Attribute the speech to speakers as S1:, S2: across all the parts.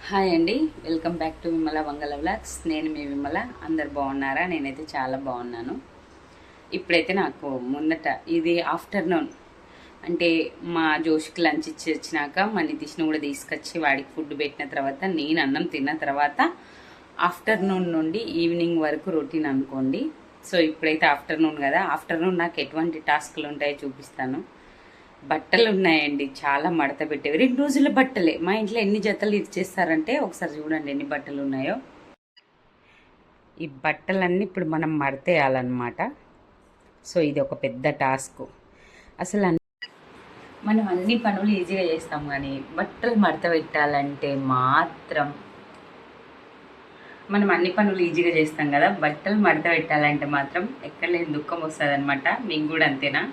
S1: Hi అండి, welcome back to Vimala Vangala vlogs. నేను మీ విమల. అందరు బాగున్నారా? నేనైతే చాలా బాగున్నాను. ఇప్పుడైతే నాకు ముందట ఇది ఆఫ్టర్నూన్ అంటే మా జోష్కి లంచ్ ఇచ్చి వచ్చినాక మా నితీష్ను కూడా తీసుకొచ్చి వాడికి ఫుడ్ పెట్టిన తర్వాత నేను అన్నం తిన్న తర్వాత ఆఫ్టర్నూన్ నుండి ఈవినింగ్ వరకు రొటీన్ అనుకోండి. సో ఇప్పుడైతే ఆఫ్టర్నూన్ కదా, ఆఫ్టర్నూన్ నాకు ఎటువంటి టాస్క్లు ఉంటాయో చూపిస్తాను. బట్టలు ఉన్నాయండి, చాలా మడత పెట్టేవి. 2 రోజుల బట్టలే. మా ఇంట్లో ఎన్ని జతలు ఇచ్చేస్తారంటే ఒకసారి చూడండి ఎన్ని బట్టలు ఉన్నాయో. ఈ బట్టలన్నీ ఇప్పుడు మనం మడతేయాలన్నమాట. సో ఇది ఒక పెద్ద టాస్క్. అసలు మనం అన్ని పనులు ఈజీగా చేస్తాం, కానీ బట్టలు మడత పెట్టాలంటే మాత్రం మనం అన్ని పనులు ఈజీగా చేస్తాం కదా, బట్టలు మడత పెట్టాలంటే మాత్రం ఎక్కడ లేని దుఃఖం వస్తుంది అనమాట. మీకు కూడా అంతేనా?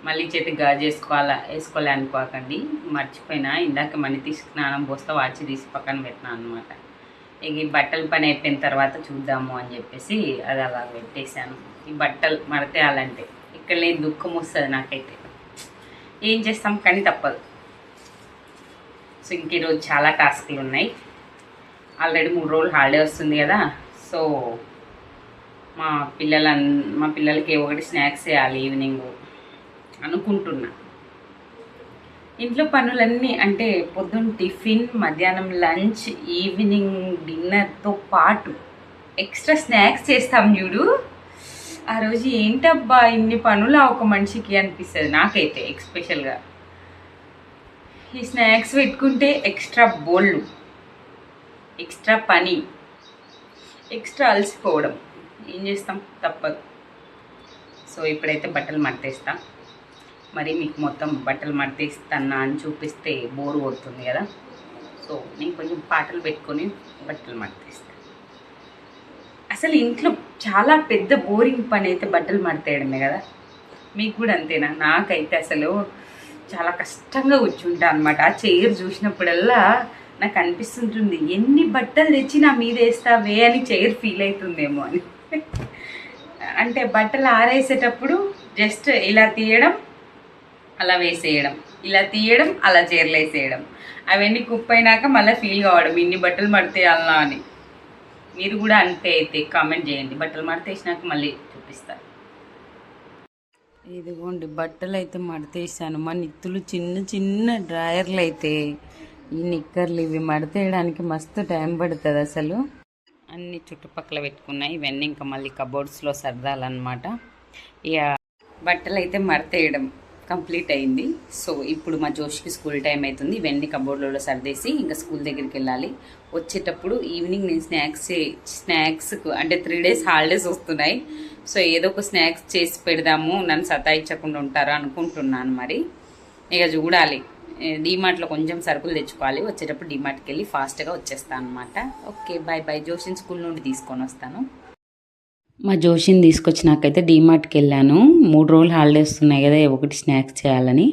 S1: మళ్ళీ చేతి గాజు వేసుకోలే అనుకోకండి. మర్చిపోయినా ఇందాక మనీ తీసి స్నానం పోస్తే వాచి తీసి పక్కన పెట్టినా అనమాట. ఇక ఈ బట్టల పని అయిపోయిన తర్వాత చూద్దాము అని చెప్పేసి అది అలా పెట్టేశాను. ఈ బట్టలు మడతేయాలంటే ఇక్కడ లేని దుఃఖం వస్తుంది నాకైతే. ఏం చేస్తాం కానీ తప్పదు. సో ఇంక ఈరోజు చాలా టాస్క్లు ఉన్నాయి. ఆల్రెడీ 3 రోజులు హాలిడే వస్తుంది కదా. సో మా పిల్లలకి ఒకటి స్నాక్స్ వేయాలి ఈవినింగ్ అనుకుంటున్నా. ఇంట్లో పనులన్నీ అంటే పొద్దున్న టిఫిన్, మధ్యాహ్నం లంచ్, ఈవినింగ్ డిన్నర్తో పాటు ఎక్స్ట్రా స్నాక్స్ చేస్తాం చూడు. ఆ రోజు ఏంటబ్బా ఇన్ని పనులు ఒక మనిషికి అనిపిస్తుంది నాకైతే. ఎక్స్పెషల్గా ఈ స్నాక్స్ పెట్టుకుంటే ఎక్స్ట్రా బోళ్ళు, ఎక్స్ట్రా పని, ఎక్స్ట్రా అలసిపోవడం. ఏం చేస్తాం, తప్పదు. సో ఇప్పుడైతే బట్టలు మడతేస్తాం. మరి మీకు మొత్తం బట్టలు మడతేస్తానా అని చూపిస్తే బోరు కొడుతుంది కదా. సో నేను కొంచెం పాటలు పెట్టుకొని బట్టలు మడతేస్తాను. అసలు ఇంట్లో చాలా పెద్ద బోరింగ్ పని అయితే బట్టలు మడతేయడమే కదా. మీకు కూడా అంతేనా? నాకైతే అసలు చాలా కష్టంగా కూర్చుంటా అనమాట. ఆ చైర్ చూసినప్పుడల్లా నాకు అనిపిస్తుంటుంది, ఎన్ని బట్టలు తెచ్చి నా మీద వేస్తావే అని చైర్ ఫీల్ అవుతుందేమో అని. అంటే బట్టలు ఆరేసేటప్పుడు జస్ట్ ఇలా తీయడం, అలా వేసేయడం, ఇలా తీయడం, అలా చీరలు వేసేయడం, అవన్నీ కుప్పైనాక మళ్ళీ ఫీల్ కావడం ఇన్ని బట్టలు మడతేయాలనా అని. మీరు కూడా అంతే అయితే కామెంట్ చేయండి. బట్టలు మడతేసినాక మళ్ళీ చూపిస్తాను. ఇదిగోండి బట్టలు అయితే మడతేసాను. మా నిత్తులు చిన్న చిన్న డ్రాయర్లు అయితే ఈ నిక్కర్లు ఇవి మడతేయడానికి మస్తు టైం పడుతుంది అసలు. అన్ని చుట్టుపక్కల పెట్టుకున్నాయి. ఇవన్నీ ఇంకా మళ్ళీ కబోర్డ్స్లో సర్దాలన్నమాట. ఇక బట్టలు అయితే మడతేయడం కంప్లీట్ అయింది. సో ఇప్పుడు మా జోష్కి స్కూల్ టైం అవుతుంది. ఇవన్నీ కబోర్డ్లలో సర్దేసి ఇంకా స్కూల్ దగ్గరికి వెళ్ళాలి. వచ్చేటప్పుడు ఈవినింగ్ నేను స్నాక్స్కు అంటే 3 days హాలిడేస్ వస్తున్నాయి. సో ఏదో ఒక స్నాక్స్ చేసి పెడదాము, నన్ను సతాయించకుండా ఉంటారు అనుకుంటున్నాను. మరి ఇక చూడాలి. డీమార్ట్లో కొంచెం సరుకులు తెచ్చుకోవాలి. వచ్చేటప్పుడు డీమార్ట్కి వెళ్ళి ఫాస్ట్గా వచ్చేస్తాను అనమాట. Okay, bye bye. జోషిని స్కూల్ నుండి తీసుకొని వస్తాను. మా జోషిని తీసుకొచ్చినాకైతే డీమార్ట్కి వెళ్ళాను. 3 రోజులు హాలిడేస్ ఉన్నాయి కదా, ఒకటి స్నాక్స్ చేయాలని.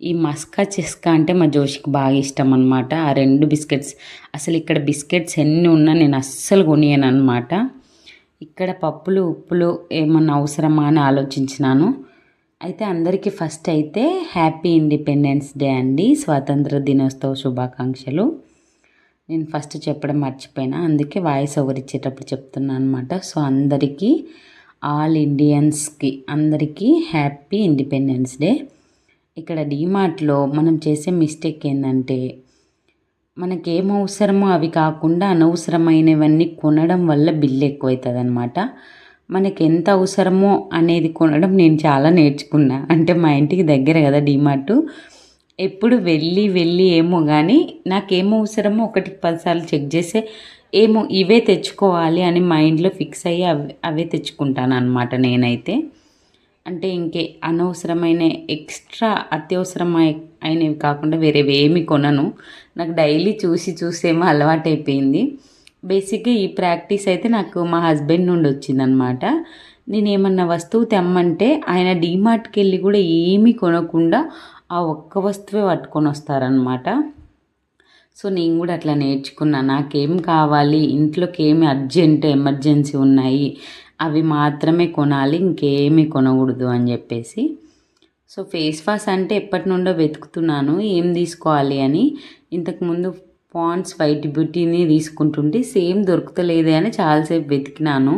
S1: ఈ మస్కా చెస్కా అంటే మా జోషికి బాగా ఇష్టం అనమాట. ఆ 2 బిస్కెట్స్. అసలు ఇక్కడ బిస్కెట్స్ ఎన్ని ఉన్నా నేను అస్సలు కొనియను అనమాట. ఇక్కడ పప్పులు ఉప్పులు ఏమన్నా అవసరమా అని ఆలోచించినాను. అయితే అందరికీ ఫస్ట్ అయితే హ్యాపీ ఇండిపెండెన్స్ డే అండి, స్వాతంత్ర దినోత్సవ శుభాకాంక్షలు. నేను ఫస్ట్ చెప్పడం మర్చిపోయినా, అందుకే వాయిస్ ఓవర్ ఇచ్చేటప్పుడు చెప్తున్నాను అనమాట. సో అందరికీ, ఆల్ ఇండియన్స్కి అందరికీ హ్యాపీ ఇండిపెండెన్స్ డే. ఇక్కడ డీమార్ట్లో మనం చేసే మిస్టేక్ ఏంటంటే, మనకేం అవసరమో అవి కాకుండా అనవసరమైనవన్నీ కొనడం వల్ల బిల్లు ఎక్కువవుతుంది అనమాట. మనకి ఎంత అవసరమో అనేది కొనడం నేను చాలా నేర్చుకున్నా. అంటే మా ఇంటికి దగ్గర కదా డీమార్ట్. ఎప్పుడు వెళ్ళి ఏమో కానీ నాకేమో అవసరమో 1-10 సార్లు చెక్ చేసే ఏమో ఇవే తెచ్చుకోవాలి అని మైండ్లో ఫిక్స్ అయ్యి అవే తెచ్చుకుంటాను అనమాట నేనైతే. అంటే ఇంకే అనవసరమైన ఎక్స్ట్రా అత్యవసరమైనవి కాకుండా వేరేవి ఏమి కొనను. నాకు డైలీ చూసేమో అలవాటైపోయింది. బేసిక్గా ఈ ప్రాక్టీస్ అయితే నాకు మా హస్బెండ్ నుండి వచ్చిందనమాట. నేను ఏమన్నా వస్తువు తెమ్మంటే ఆయన డీమార్ట్కి వెళ్ళి కూడా ఏమీ కొనకుండా ఆ ఒక్క వస్తువే పట్టుకొని వస్తారనమాట. సో నేను కూడా అట్లా నేర్చుకున్నా. నాకేం కావాలి, ఇంట్లోకి ఏమి ఎమర్జెన్సీ ఉన్నాయి అవి మాత్రమే కొనాలి, ఇంకేమీ కొనకూడదు అని చెప్పేసి. సో ఫేస్ వాష్ అంటే ఎప్పటి నుండో వెతుకుతున్నాను ఏం తీసుకోవాలి అని. ఇంతకుముందు పాండ్స్ వైట్ బ్యూటీని తీసుకుంటుంటే సేమ్ దొరుకుతలేదే అని చాలాసేపు వెతికినాను.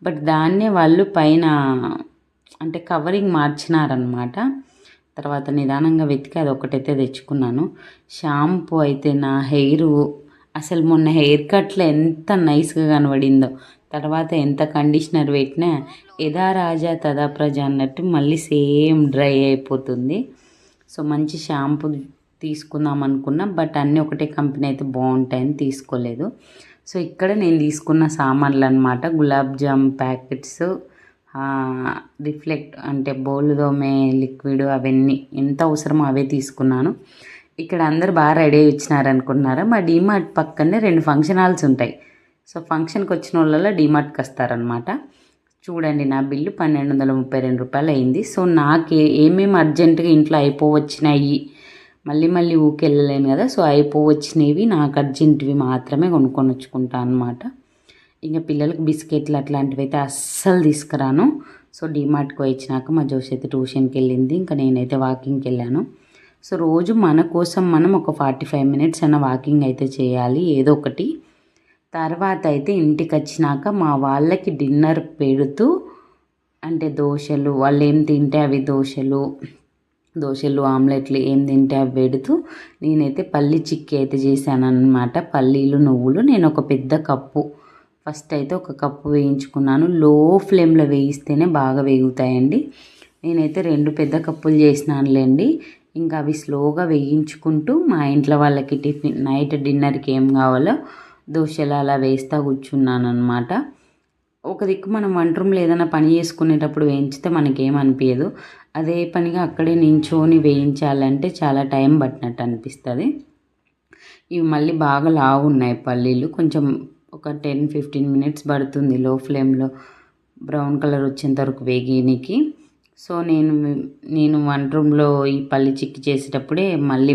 S1: బట్ దాన్నే వాళ్ళు పైన అంటే కవరింగ్ మార్చినారనమాట. తర్వాత నిదానంగా వెతికి అది ఒకటైతే తెచ్చుకున్నాను. షాంపూ అయితే నా హెయిర్ అసలు మొన్న హెయిర్ కట్లో ఎంత నైస్గా కనబడిందో, తర్వాత ఎంత కండిషనర్ పెట్టినా యథా రాజా తదా ప్రజ అన్నట్టు మళ్ళీ సేమ్ డ్రై అయిపోతుంది. సో మంచి షాంపూ తీసుకుందాం అనుకున్నా, బట్ అన్నీ ఒకటే కంపెనీ అయితే బాగుంటాయని తీసుకోలేదు. సో ఇక్కడ నేను తీసుకున్న సామాన్లు అనమాట, గులాబ్ జామ్ ప్యాకెట్స్, రిఫ్లెక్ట్ అంటే బౌల్ దోమే లిక్విడ్, అవన్నీ ఎంత అవసరమో అవే తీసుకున్నాను. ఇక్కడ అందరు బాగా రెడీ అయ్యి వచ్చినారనుకున్నారా, మా డీమార్ట్ పక్కనే 2 ఫంక్షన్ హాల్స్ ఉంటాయి. సో ఫంక్షన్కి వచ్చిన వాళ్ళలో డీమార్ట్కి వస్తారనమాట. చూడండి నా బిల్లు 1232 రూపాయలు అయింది. సో నాకు ఏమేమి అర్జెంటుగా ఇంట్లో అయిపోవచ్చినాయి, మళ్ళీ ఊకెళ్ళలేను కదా, సో అయిపోవచ్చినవి నాకు అర్జెంటువి మాత్రమే కొనుక్కొని వచ్చుకుంటాను అనమాట. ఇంకా పిల్లలకు బిస్కెట్లు అట్లాంటివి అయితే అస్సలు తీసుకురాను. సో డీమార్ట్కి వచ్చినాక మా జోష్ అయితే ట్యూషన్కి వెళ్ళింది, ఇంకా నేనైతే వాకింగ్కి వెళ్ళాను. సో రోజు మన కోసం మనం ఒక 45 మినిట్స్ అన్న వాకింగ్ అయితే చేయాలి ఏదో ఒకటి. తర్వాత అయితే ఇంటికి వచ్చినాక మా వాళ్ళకి డిన్నర్ పెడుతూ, అంటే దోశలు వాళ్ళు ఏం తింటే అవి దోశలు ఆమ్లెట్లు ఏం తింటే అవి పెడుతూ నేనైతే పల్లి చిక్కీ అయితే చేశాను అనమాట. పల్లీలు నువ్వులు నేను ఒక పెద్ద కప్పు ఫస్ట్ అయితే ఒక కప్పు వేయించుకున్నాను. లో ఫ్లేమ్లో వేయిస్తేనే బాగా వేగుతాయండి. నేనైతే 2 పెద్ద కప్పులు చేసినానులేండి. ఇంకా అవి స్లోగా వేయించుకుంటూ మా ఇంట్లో వాళ్ళకి టిఫిన్ నైట్ డిన్నర్కి ఏం కావాలో దోశలు అలా వేస్తూ కూర్చున్నాను అనమాట. ఒక దిక్కు మనం వంట రూమ్లో ఏదైనా పని చేసుకునేటప్పుడు వేయించితే మనకేమనిపించదు, అదే పనిగా అక్కడే నించోని వేయించాలంటే చాలా టైం పట్టినట్టు అనిపిస్తుంది. ఇవి మళ్ళీ బాగా లావు ఉన్నాయి పల్లీలు, కొంచెం ఒక 10-15 మినిట్స్ పడుతుంది లో ఫ్లేమ్లో బ్రౌన్ కలర్ వచ్చేంత వరకు వేగేనికి. సో నేను వంట రూమ్లో ఈ పల్లి చిక్కి చేసేటప్పుడే మళ్ళీ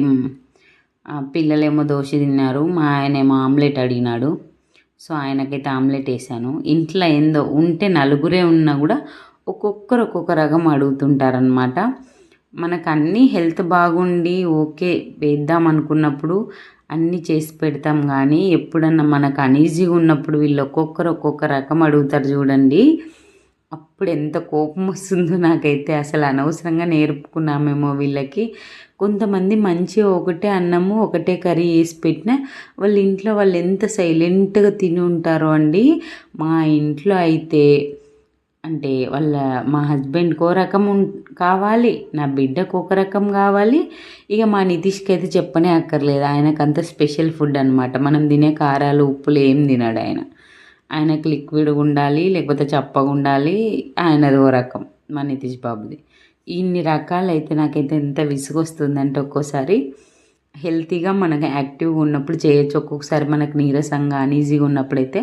S1: పిల్లలేమో దోశ తిన్నారు, మా ఆయనేమో ఆమ్లెట్ అడిగినాడు. సో ఆయనకైతే ఆమ్లెట్ వేసాను. ఇంట్లో ఏందో ఉంటే నలుగురే ఉన్నా కూడా ఒక్కొక్కరు ఒక్కొక్క రకం అడుగుతుంటారనమాట. మనకు అన్నీ హెల్త్ బాగుండి ఓకే వేద్దాం అనుకున్నప్పుడు అన్నీ చేసి పెడతాం, కానీ ఎప్పుడన్నా మనకు అనీజీగా ఉన్నప్పుడు వీళ్ళు ఒక్కొక్కరు ఒక్కొక్క రకం అడుగుతారు చూడండి, అప్పుడు ఎంత కోపం వస్తుందో నాకైతే. అసలు అనవసరంగా నేర్పుకున్నామేమో వీళ్ళకి. కొంతమంది మంచిగా ఒకటే అన్నము ఒకటే కర్రీ వేసి పెట్టినా వాళ్ళ ఇంట్లో వాళ్ళు ఎంత సైలెంట్గా తిని ఉంటారో అండి. మా ఇంట్లో అయితే అంటే మా హస్బెండ్కి ఒక రకం కావాలి, నా బిడ్డకు ఒక రకం కావాలి, ఇక మా నితీష్కి అయితే చెప్పనే అక్కర్లేదు, ఆయనకు అంత స్పెషల్ ఫుడ్ అనమాట. మనం తినే కారాలు ఉప్పులు ఏం తినడు ఆయనకు లిక్విడ్ ఉండాలి, లేకపోతే చప్పగా ఉండాలి, ఆయనది ఓ రకం మా నితీష్ బాబుది. ఇన్ని రకాలు అయితే నాకైతే ఎంత విసుగు వస్తుందంటే, ఒక్కోసారి హెల్తీగా మనకు యాక్టివ్గా ఉన్నప్పుడు చేయొచ్చు, ఒక్కొక్కసారి మనకు నీరసంగా అనీజీగా ఉన్నప్పుడైతే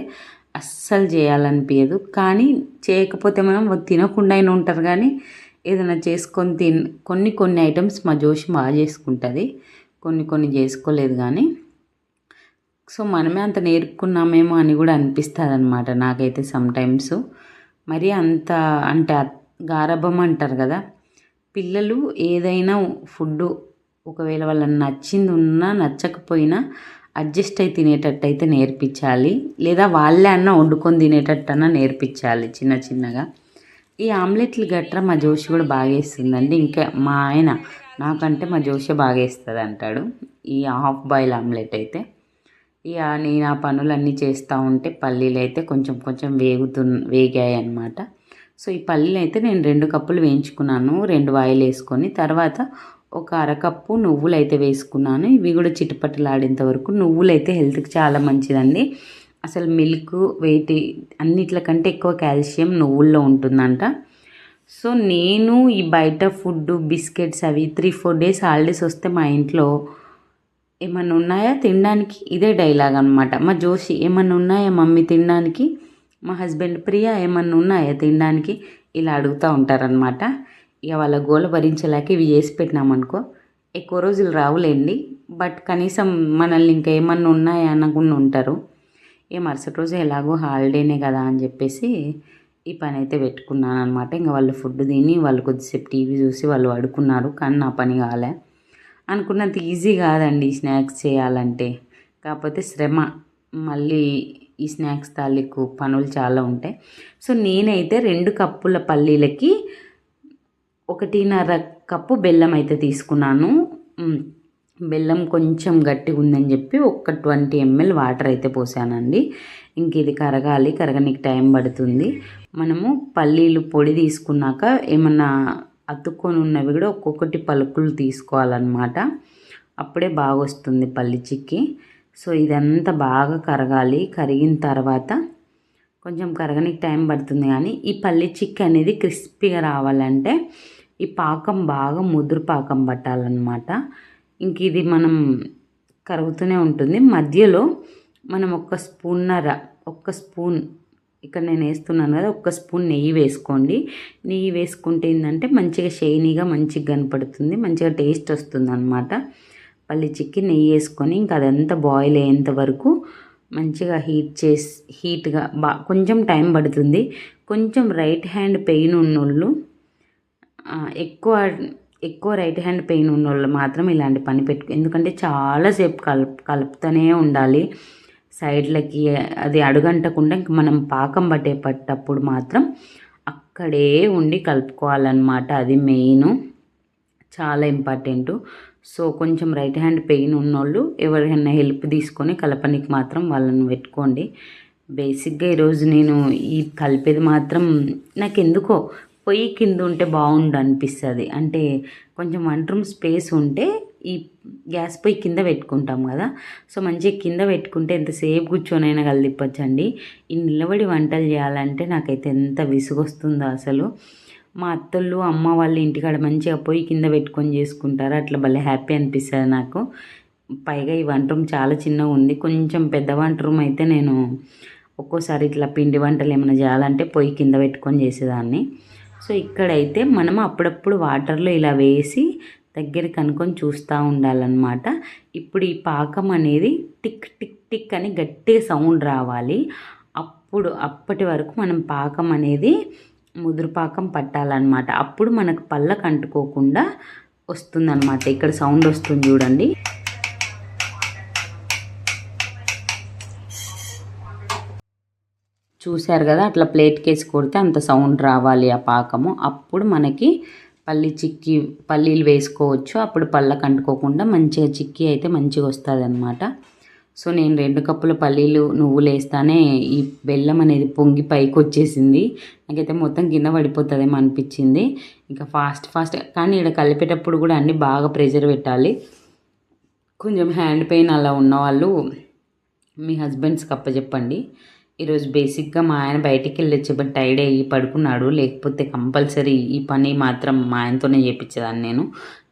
S1: అస్సలు చేయాలనిపించదు. కానీ చేయకపోతే మనం తినకుండా అయినా ఉంటారు, కానీ ఏదైనా చేసుకొని కొన్ని ఐటమ్స్ మా జోషి బాగా చేసుకుంటుంది, కొన్ని చేసుకోలేదు. కానీ సో మనమే అంత నేర్పుకున్నామేమో అని కూడా అనిపిస్తుంది అనమాట నాకైతే సమ్టైమ్స్. మరి అంత అంటే గారాబం అంటారు కదా, పిల్లలు ఏదైనా ఫుడ్డు ఒకవేళ వాళ్ళని నచ్చింది ఉన్నా నచ్చకపోయినా అడ్జస్ట్ అయి తినేటట్టు అయితే నేర్పించాలి, లేదా వాళ్ళే వండుకొని తినేటట్టన్నా నేర్పించాలి చిన్నగా. ఈ ఆమ్లెట్లు గట్రా మా జోషి కూడా బాగా వేస్తుందండి. ఇంకా మా ఆయన నాకంటే మా జోషి బాగా వేస్తుంది అంటాడు ఈ హాఫ్ బాయిల్ ఆమ్లెట్ అయితే. ఇక నేను ఆ పనులన్నీ చేస్తూ ఉంటే పల్లీలు అయితే కొంచెం వేగాయి అన్నమాట. సో ఈ పల్లీలు అయితే నేను 2 కప్పులు వేయించుకున్నాను, 2 ఆయిల్ వేసుకొని. తర్వాత ఒక అరకప్పు నువ్వులు అయితే వేసుకున్నాను. ఇవి కూడా చిటపటలాడేంత వరకు. నువ్వులు అయితే హెల్త్కి చాలా మంచిదండి. అసలు మిల్క్ వెయిట్ అన్నిట్లకంటే ఎక్కువ కాల్షియం నువ్వుల్లో ఉంటుందంట. సో నేను ఈ బయట ఫుడ్ బిస్కెట్స్ అవి 3-4 డేస్ హాలిడేస్ వస్తే మా ఇంట్లో ఏమన్నా ఉన్నాయా తినడానికి, ఇదే డైలాగ్ అనమాట. మా జోషి ఏమన్నా ఉన్నాయా మమ్మీ తినడానికి, మా హస్బెండ్ ప్రియా ఏమన్నా ఉన్నాయా తినడానికి, ఇలా అడుగుతూ ఉంటారనమాట. ఇక వాళ్ళ గోల భరించలేక ఇవి చేసి పెట్టినామనుకో ఎక్కువ రోజులు రావులేండి, బట్ కనీసం మనల్ని ఇంకా ఏమన్నా ఉన్నాయా అనకుండా ఉంటారు. మరుసటి రోజు ఎలాగో హాలిడేనే కదా అని చెప్పేసి ఈ పని అయితే పెట్టుకున్నాను అనమాట. ఇంకా వాళ్ళు ఫుడ్ తిని వాళ్ళు కొద్దిసేపు టీవీ చూసి వాళ్ళు పడుకున్నారు, కానీ నా పని కాలే. అనుకున్నంత ఈజీ కాదండి స్నాక్స్ చేయాలంటే. కాకపోతే శ్రమ. మళ్ళీ ఈ స్నాక్స్ తాలూకు పనులు చాలా ఉంటాయి. సో నేనైతే 2 కప్పుల పల్లీలకి 1.5 కప్పు బెల్లం అయితే తీసుకున్నాను. బెల్లం కొంచెం గట్టిగా ఉందని చెప్పి ఒక 20 ml వాటర్ అయితే పోసానండి. ఇంక ఇది కరగాలి, కరగనికి టైం పడుతుంది. మనము పల్లీలు పొడి తీసుకున్నాక ఏమన్నా అతుక్కొని ఉన్నవి కూడా ఒక్కొక్కటి పలుకులు తీసుకోవాలన్నమాట. అప్పుడే బాగా వస్తుంది పల్లి చిక్కీ. సో ఇదంతా బాగా కరగాలి. కరిగిన తర్వాత కొంచెం కరగనికి టైం పడుతుంది, కానీ ఈ పల్లి చిక్కీ అనేది క్రిస్పీగా రావాలంటే ఈ పాకం బాగా ముదురు పాకం పట్టాలన్నమాట. ఇంక ఇది మనం కరుగుతూనే ఉంటుంది. మధ్యలో మనం ఒక్క స్పూన్ ఇక్కడ నేను వేస్తున్నాను కదా, 1 స్పూన్ నెయ్యి వేసుకోండి. నెయ్యి వేసుకుంటే ఏంటంటే మంచిగా షైనీగా మంచిగా కనపడుతుంది, మంచిగా టేస్ట్ వస్తుంది అనమాట. పల్లి చిక్కీ నెయ్యి వేసుకొని ఇంకా అదంతా బాయిల్ అయ్యేంత వరకు మంచిగా హీట్గా కొంచెం టైం పడుతుంది. కొంచెం రైట్ హ్యాండ్ పెయిన్ ఉన్నోళ్ళు, ఎక్కువ రైట్ హ్యాండ్ పెయిన్ ఉన్నోళ్ళు మాత్రం ఇలాంటి పని ఎందుకంటే చాలాసేపు కలుపుతూనే ఉండాలి సైడ్లకి. అది అడుగంటకుండా ఇంక మనం పాకం పట్టేటప్పుడు మాత్రం అక్కడే ఉండి కలుపుకోవాలన్నమాట. అది మెయిన్, చాలా ఇంపార్టెంటు. సో కొంచెం రైట్ హ్యాండ్ పెయిన్ ఉన్నోళ్ళు ఎవరైనా హెల్ప్ తీసుకొని కలపనికి మాత్రం వాళ్ళని పెట్టుకోండి. బేసిక్గా ఈరోజు నేను ఈ కలిపేది మాత్రం నాకు ఎందుకో పొయ్యి కింద ఉంటే బాగుండు అనిపిస్తుంది. అంటే కొంచెం వంట రూమ్ స్పేస్ ఉంటే ఈ గ్యాస్ పొయ్యి కింద పెట్టుకుంటాం కదా, సో మంచిగా కింద పెట్టుకుంటే ఎంతసేపు కూర్చొనైనా కలిదిప్పచ్చండి. ఈ నిలబడి వంటలు చేయాలంటే నాకైతే ఎంత విసుగొస్తుందో అసలు. మా అత్తళ్ళు అమ్మ వాళ్ళ ఇంటికాడ మంచిగా పొయ్యి కింద పెట్టుకొని చేసుకుంటారు, అట్లా భలే హ్యాపీ అనిపిస్తుంది నాకు. పైగా ఈ వంట రూమ్ చాలా చిన్నగా ఉంది. కొంచెం పెద్ద వంట రూమ్ అయితే నేను ఒక్కోసారి ఇట్లా పిండి వంటలు ఏమైనా చేయాలంటే పొయ్యి కింద పెట్టుకొని చేసేదాన్ని. సో ఇక్కడైతే మనం అప్పుడప్పుడు వాటర్లో ఇలా వేసి దగ్గరికి అనుకొని చూస్తూ ఉండాలన్నమాట. ఇప్పుడు ఈ పాకం అనేది టిక్ టిక్ టిక్ అని గట్టిగా సౌండ్ రావాలి. అప్పటి వరకు మనం పాకం అనేది ముదురు పాకం పట్టాలన్నమాట. అప్పుడు మనకు పళ్ళకు అంటుకోకుండా వస్తుందన్నమాట. ఇక్కడ సౌండ్ వస్తుంది చూడండి. చూశారు కదా, అట్లా ప్లేట్కి వేసి కొడితే అంత సౌండ్ రావాలి ఆ పాకము. అప్పుడు మనకి పల్లీలు వేసుకోవచ్చు. అప్పుడు పళ్ళకు అంటుకోకుండా మంచిగా చిక్కీ అయితే మంచిగా వస్తుంది అనమాట. సో నేను 2 కప్పుల పల్లీలు నువ్వులు వేస్తానే ఈ బెల్లం అనేది పొంగి పైకి వచ్చేసింది. నాకైతే మొత్తం కింద పడిపోతుందేమో అనిపించింది. ఇంకా ఫాస్ట్ కానీ ఇక్కడ కలిపేటప్పుడు కూడా అన్నీ బాగా ప్రెషర్ పెట్టాలి. కొంచెం హ్యాండ్ పెయిన్ అలా ఉన్నవాళ్ళు మీ హస్బెండ్స్కి అప్పచెప్పండి. ఈరోజు బేసిక్గా మా ఆయన బయటికి వెళ్ళి వచ్చేప్పుడు టైర్డ్ అయ్యి పడుకున్నాడు. లేకపోతే కంపల్సరీ ఈ పని మాత్రం మా ఆయనతోనే చేయించేదాన్ని నేను.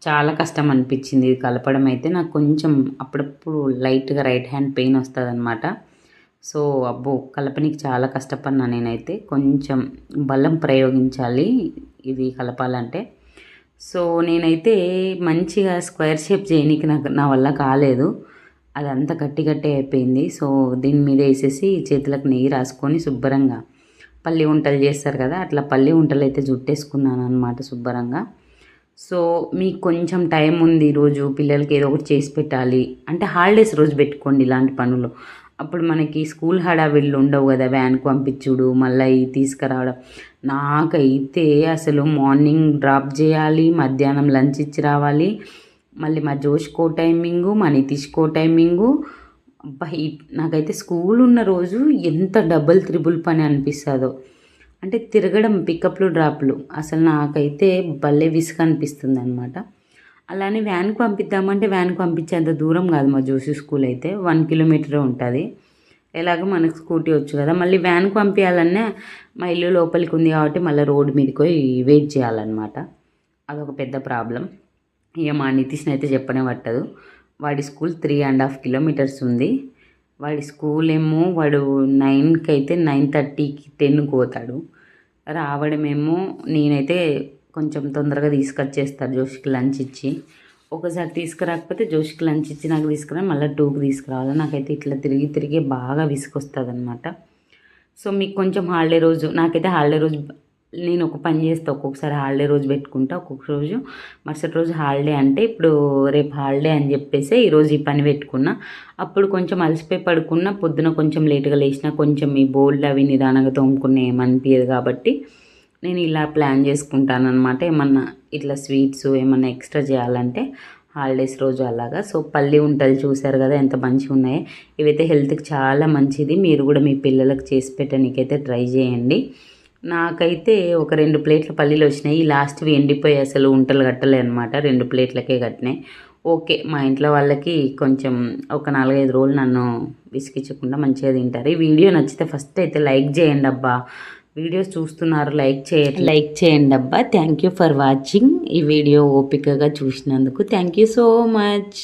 S1: చాలా కష్టం అనిపించింది ఇది కలపడం అయితే. నాకు కొంచెం అప్పుడప్పుడు లైట్గా రైట్ హ్యాండ్ పెయిన్ వస్తుంది అనమాట. సో అబ్బో కలపనికి చాలా కష్టపడినా నేనైతే. కొంచెం బలం ప్రయోగించాలి ఇది కలపాలంటే. సో నేనైతే మంచిగా స్క్వేర్ షేప్ చేయడానికి నా వల్ల కాలేదు, అదంతా గట్టి అయిపోయింది. సో దీని మీద వేసేసి చేతులకు నెయ్యి రాసుకొని శుభ్రంగా పల్లి వంటలు చేస్తారు కదా, అట్లా పల్లి వంటలు అయితే జుట్టేసుకున్నాను అనమాట శుభ్రంగా. సో మీకు కొంచెం టైం ఉంది ఈరోజు, పిల్లలకి ఏదో ఒకటి చేసి పెట్టాలి అంటే హాలిడేస్ రోజు పెట్టుకోండి ఇలాంటి పనులు. అప్పుడు మనకి స్కూల్ హడావిళ్ళు ఉండవు కదా, వ్యాన్కి పంపించుడు మళ్ళీ తీసుకురావడం. నాకైతే అసలు మార్నింగ్ డ్రాప్ చేయాలి, మధ్యాహ్నం లంచ్ ఇచ్చి రావాలి, మళ్ళీ మా జోష్కో టైమింగు, మా నితీష్కో టైమింగు. అబ్బా నాకైతే స్కూల్ ఉన్న రోజు ఎంత డబుల్ త్రిబుల్ పని అనిపిస్తుందో. అంటే తిరగడం పికప్లు డ్రాప్లు అసలు నాకైతే భలే విసుగు అనిపిస్తుంది అనమాట. అలానే వ్యాన్కి పంపిద్దామంటే వ్యాన్కి పంపించేంత దూరం కాదు మా జోషి స్కూల్ అయితే, 1 కిలోమీటరే ఉంటుంది. ఎలాగో మనకు స్కూటీ వచ్చు కదా, మళ్ళీ వ్యాన్కి పంపించాలన్నా మా ఇల్లు లోపలికి ఉంది కాబట్టి మళ్ళీ రోడ్డు మీదకి పోయి వెయిట్ చేయాలన్నమాట. అదొక పెద్ద ప్రాబ్లం. ఇక మా నితీష్ని అయితే చెప్పనే పట్టదు. వాడి స్కూల్ 3.5 కిలోమీటర్స్ ఉంది. వాడి స్కూల్ ఏమో వాడు 9కి అయితే 9:30కి 10కి పోతాడు. రావడమేమో నేనైతే కొంచెం తొందరగా తీసుకొచ్చేస్తాను జోష్కి లంచ్ ఇచ్చి. ఒకసారి తీసుకురాకపోతే జోష్కి లంచ్ ఇచ్చి నాకు తీసుకురా మళ్ళీ 2కి తీసుకురావాలి. నాకైతే ఇట్లా తిరిగి బాగా విసుకొస్తుంది అనమాట. సో మీకు కొంచెం హాలిడే రోజు, నాకైతే హాలిడే రోజు నేను ఒక పని చేస్తే ఒక్కొక్కసారి హాలిడే రోజు పెట్టుకుంటా, ఒక్కొక్క రోజు మరుసటి రోజు హాలిడే అంటే ఇప్పుడు రేపు హాలిడే అని చెప్పేసి ఈరోజు ఈ పని పెట్టుకున్నా. అప్పుడు కొంచెం అలసిపోయి పడుకున్నా, పొద్దున కొంచెం లేటుగా లేచినా, కొంచెం ఈ బోల్డ్ అవి నిదానంగా తోముకునే ఏమనిపించదు కాబట్టి నేను ఇలా ప్లాన్ చేసుకుంటాను అనమాట. ఏమన్నా ఇట్లా స్వీట్స్ ఏమన్నా ఎక్స్ట్రా చేయాలంటే హాలిడేస్ రోజు అలాగా. సో పల్లి ఉంటలు చూసారు కదా ఎంత మంచిగా ఉన్నాయో. ఇవైతే హెల్త్కి చాలా మంచిది. మీరు కూడా మీ పిల్లలకు చేసి పెట్టడానికైతే ట్రై చేయండి. నాకైతే ఒక 2 ప్లేట్ల పల్లీలు వచ్చినాయి. లాస్ట్వి ఎండిపోయి అసలు ఉంటలు కట్టలే అనమాట. 2 ప్లేట్లకే కట్టినాయి. ఓకే, మా ఇంట్లో వాళ్ళకి కొంచెం ఒక 4-5 రోజులు నన్ను విసిగించకుండా మంచిగా తింటారు. ఈ వీడియో నచ్చితే ఫస్ట్ అయితే లైక్ చేయండి అబ్బా. వీడియోస్ చూస్తున్నారు, లైక్ చేయండి అబ్బా. Thank you for watching. ఈ వీడియో ఓపికగా చూసినందుకు థ్యాంక్ యూ సో మచ్.